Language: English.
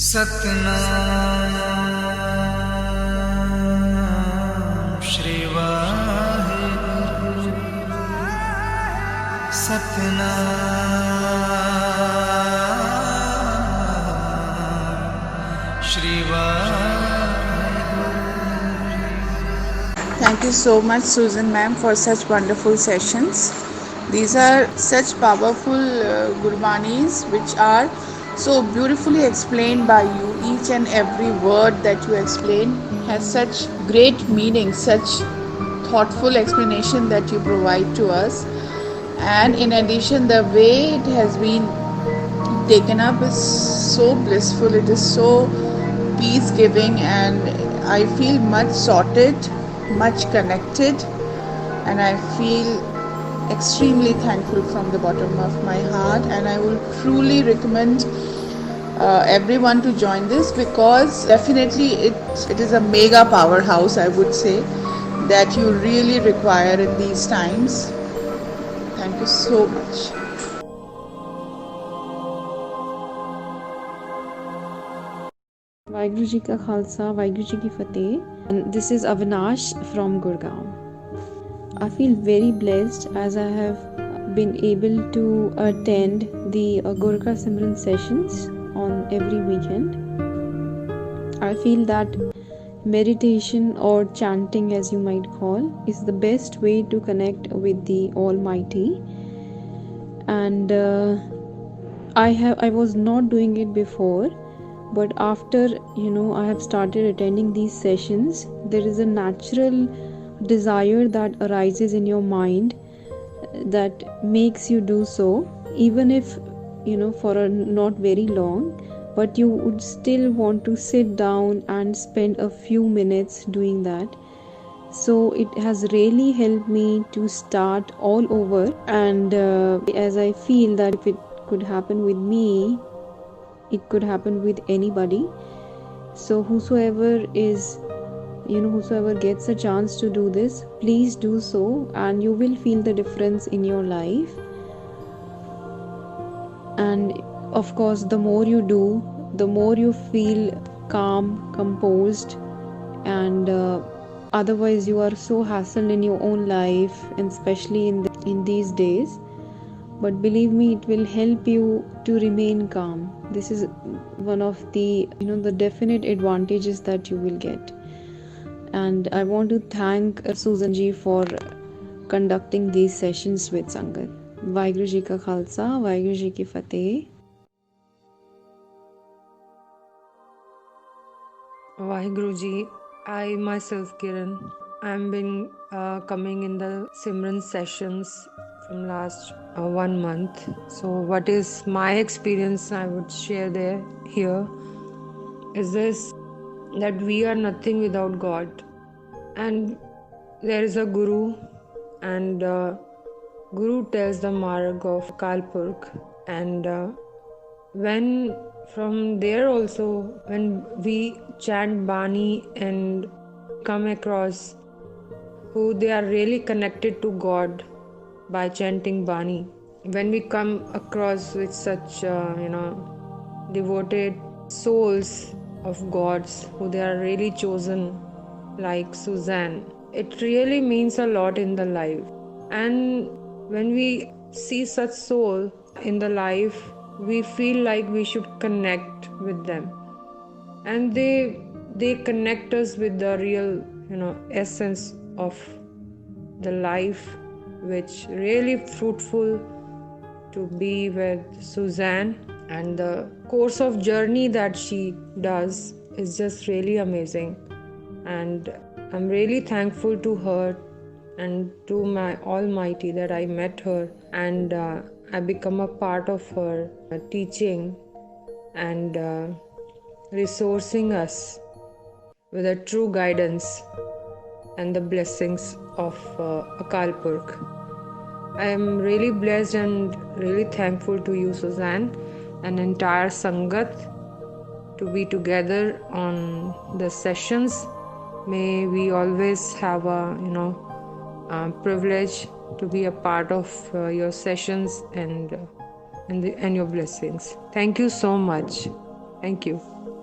Satnam Shri Waheguru. Satnam Shri Waheguru. Thank you so much, Susan ma'am, for such wonderful sessions. These are such powerful Gurbanis which are so beautifully explained by you. Each and every word that you explain has such great meaning, such thoughtful explanation that you provide to us. And in addition, the way it has been taken up is so blissful, it is so peace giving, and I feel much sorted, much connected, and I feel extremely thankful from the bottom of my heart. And I will truly recommend everyone to join this, because definitely it is a mega powerhouse, I would say, that you really require in these times. Thank you so much. Waheguru ji का खालसा, वाहिगुरु जी की फतेह. This is Avinash from Gurgaon. I feel very blessed as I have been able to attend the Gurkha Simran sessions on every weekend. I feel that meditation or chanting, as you might call, is the best way to connect with the Almighty. And I was not doing it before, but after I have started attending these sessions, there is a natural desire that arises in your mind that makes you do so, even if for a not very long, but you would still want to sit down and spend a few minutes doing that. So it has really helped me to start all over. And as I feel that if it could happen with me, it could happen with anybody. So whosoever gets a chance to do this, please do so, and you will feel the difference in your life. And of course, the more you do, the more you feel calm, composed, and otherwise you are so hassled in your own life, and especially in these days. But believe me, it will help you to remain calm. This is one of the the definite advantages that you will get. And I want to thank Susan ji for conducting these sessions with Sangat. Vaheguru ji ka khalsa, Vaheguru ji ki fateh. Vaheguru ji, I myself, Kiran, I've been coming in the Simran sessions from last 1 month. So what is my experience I would share here is this, that we are nothing without God, and there is a Guru, and Guru tells the marg of Akal Purkh, and when from there also, when we chant Bani and come across who they are really connected to God by chanting Bani, when we come across with such devoted souls of gods who they are really chosen, like Suzanne, it really means a lot in the life. And when we see such soul in the life, we feel like we should connect with them, and they connect us with the real essence of the life, which really fruitful to be with Suzanne. And the course of journey that she does is just really amazing, and I'm really thankful to her and to my Almighty that I met her, and I become a part of her teaching and resourcing us with a true guidance and the blessings of Akal Purkh. I am really blessed and really thankful to you, Suzanne, and entire Sangat, to be together on the sessions. May we always have a privilege to be a part of your sessions and your blessings. Thank you so much. Thank you.